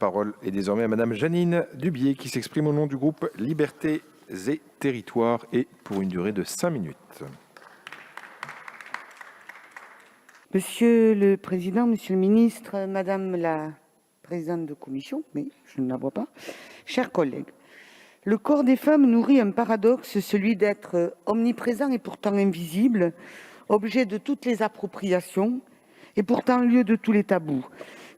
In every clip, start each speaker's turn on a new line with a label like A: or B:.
A: parole est désormais à Madame Jeannine Dubié qui s'exprime au nom du groupe Libertés et Territoires et pour une durée de 5 minutes.
B: Monsieur le Président, Monsieur le Ministre, Madame la Présidente de Commission, mais je ne la vois pas, chers collègues, le corps des femmes nourrit un paradoxe, celui d'être omniprésent et pourtant invisible, objet de toutes les appropriations et pourtant lieu de tous les tabous.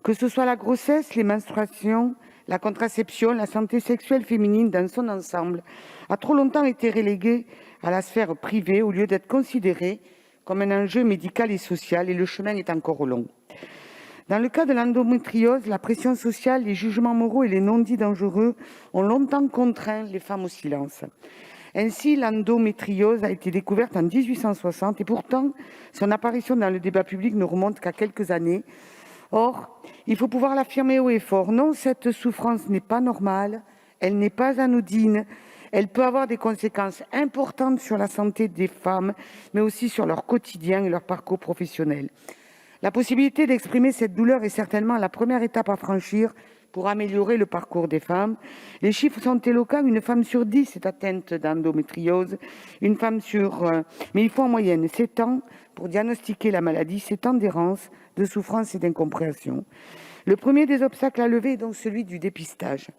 B: Que ce soit la grossesse, les menstruations, la contraception, la santé sexuelle féminine dans son ensemble a trop longtemps été reléguée à la sphère privée au lieu d'être considérée comme un enjeu médical et social, et le chemin est encore long. Dans le cas de l'endométriose, la pression sociale, les jugements moraux et les non-dits dangereux ont longtemps contraint les femmes au silence. Ainsi, l'endométriose a été découverte en 1860 et pourtant, son apparition dans le débat public ne remonte qu'à quelques années. Or, il faut pouvoir l'affirmer haut et fort, non, cette souffrance n'est pas normale, elle n'est pas anodine, elle peut avoir des conséquences importantes sur la santé des femmes, mais aussi sur leur quotidien et leur parcours professionnel. La possibilité d'exprimer cette douleur est certainement la première étape à franchir pour améliorer le parcours des femmes. Les chiffres sont éloquents, une femme sur 10 est atteinte d'endométriose, mais il faut en moyenne 7 ans pour diagnostiquer la maladie, 7 ans d'errance, de souffrance et d'incompréhension. Le premier des obstacles à lever est donc celui du dépistage.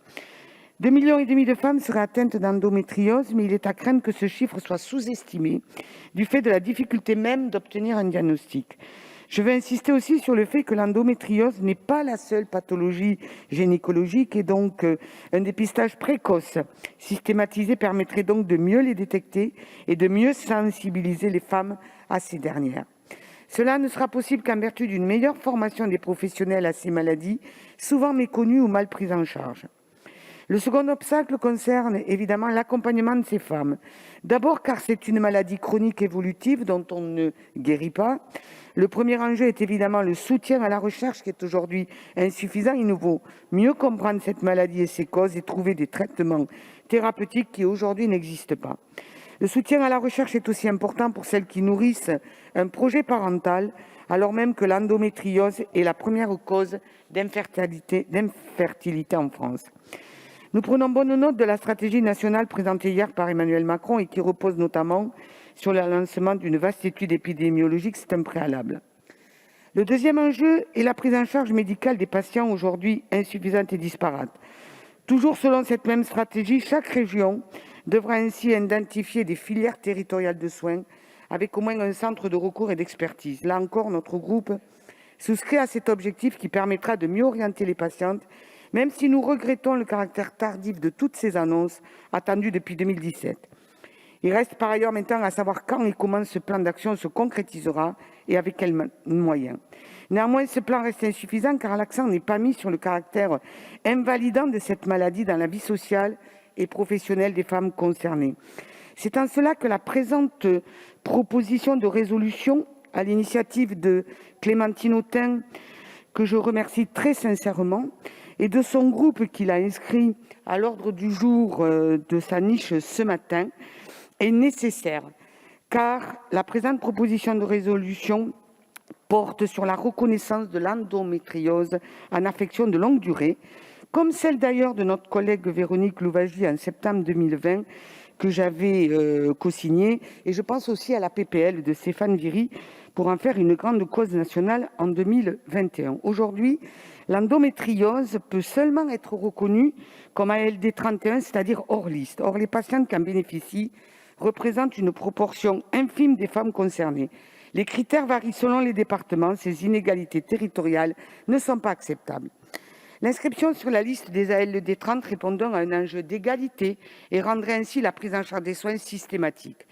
B: 2,5 millions de femmes seraient atteintes d'endométriose, mais il est à craindre que ce chiffre soit sous-estimé du fait de la difficulté même d'obtenir un diagnostic. Je veux insister aussi sur le fait que l'endométriose n'est pas la seule pathologie gynécologique et donc un dépistage précoce systématisé permettrait donc de mieux les détecter et de mieux sensibiliser les femmes à ces dernières. Cela ne sera possible qu'en vertu d'une meilleure formation des professionnels à ces maladies, souvent méconnues ou mal prises en charge. Le second obstacle concerne évidemment l'accompagnement de ces femmes. D'abord car c'est une maladie chronique évolutive dont on ne guérit pas. Le premier enjeu est évidemment le soutien à la recherche qui est aujourd'hui insuffisant. Il nous faut mieux comprendre cette maladie et ses causes et trouver des traitements thérapeutiques qui aujourd'hui n'existent pas. Le soutien à la recherche est aussi important pour celles qui nourrissent un projet parental, alors même que l'endométriose est la première cause d'infertilité en France. Nous prenons bonne note de la stratégie nationale présentée hier par Emmanuel Macron et qui repose notamment sur le lancement d'une vaste étude épidémiologique, c'est un préalable. Le deuxième enjeu est la prise en charge médicale des patients aujourd'hui insuffisante et disparate. Toujours selon cette même stratégie, chaque région devra ainsi identifier des filières territoriales de soins avec au moins un centre de recours et d'expertise. Là encore, notre groupe souscrit à cet objectif qui permettra de mieux orienter les patientes, même si nous regrettons le caractère tardif de toutes ces annonces attendues depuis 2017. Il reste par ailleurs maintenant à savoir quand et comment ce plan d'action se concrétisera et avec quels moyens. Néanmoins, ce plan reste insuffisant car l'accent n'est pas mis sur le caractère invalidant de cette maladie dans la vie sociale et professionnelle des femmes concernées. C'est en cela que la présente proposition de résolution à l'initiative de Clémentine Autain, que je remercie très sincèrement, et de son groupe qui l'a inscrit à l'ordre du jour de sa niche ce matin, est nécessaire, car la présente proposition de résolution porte sur la reconnaissance de l'endométriose en affection de longue durée, comme celle d'ailleurs de notre collègue Véronique Louwagie en septembre 2020, que j'avais co-signée, et je pense aussi à la PPL de Stéphane Viry pour en faire une grande cause nationale en 2021. Aujourd'hui, l'endométriose peut seulement être reconnue comme ALD 31, c'est-à-dire hors liste. Or, les patientes qui en bénéficient représentent une proportion infime des femmes concernées. Les critères varient selon les départements. Ces inégalités territoriales ne sont pas acceptables. L'inscription sur la liste des ALD 30 répondant à un enjeu d'égalité et rendrait ainsi la prise en charge des soins systématique.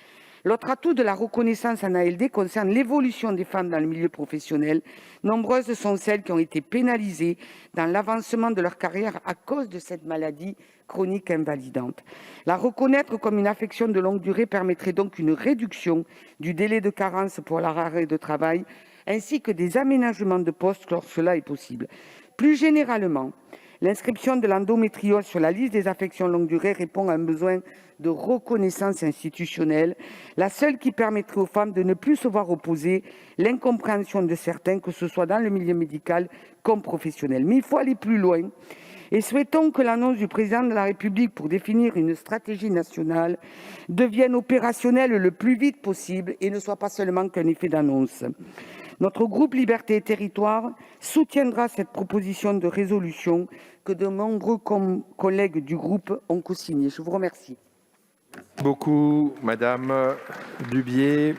B: L'autre atout de la reconnaissance en ALD concerne l'évolution des femmes dans le milieu professionnel. Nombreuses sont celles qui ont été pénalisées dans l'avancement de leur carrière à cause de cette maladie chronique invalidante. La reconnaître comme une affection de longue durée permettrait donc une réduction du délai de carence pour l'arrêt de travail, ainsi que des aménagements de poste lorsque cela est possible. Plus généralement, l'inscription de l'endométriose sur la liste des affections longue durée répond à un besoin de reconnaissance institutionnelle, la seule qui permettrait aux femmes de ne plus se voir opposer l'incompréhension de certains, que ce soit dans le milieu médical comme professionnel. Mais il faut aller plus loin et souhaitons que l'annonce du Président de la République pour définir une stratégie nationale devienne opérationnelle le plus vite possible et ne soit pas seulement qu'un effet d'annonce. Notre groupe Libertés et Territoires soutiendra cette proposition de résolution que de nombreux collègues du groupe ont cosignée. Je vous remercie.
A: Beaucoup, Madame Dubié.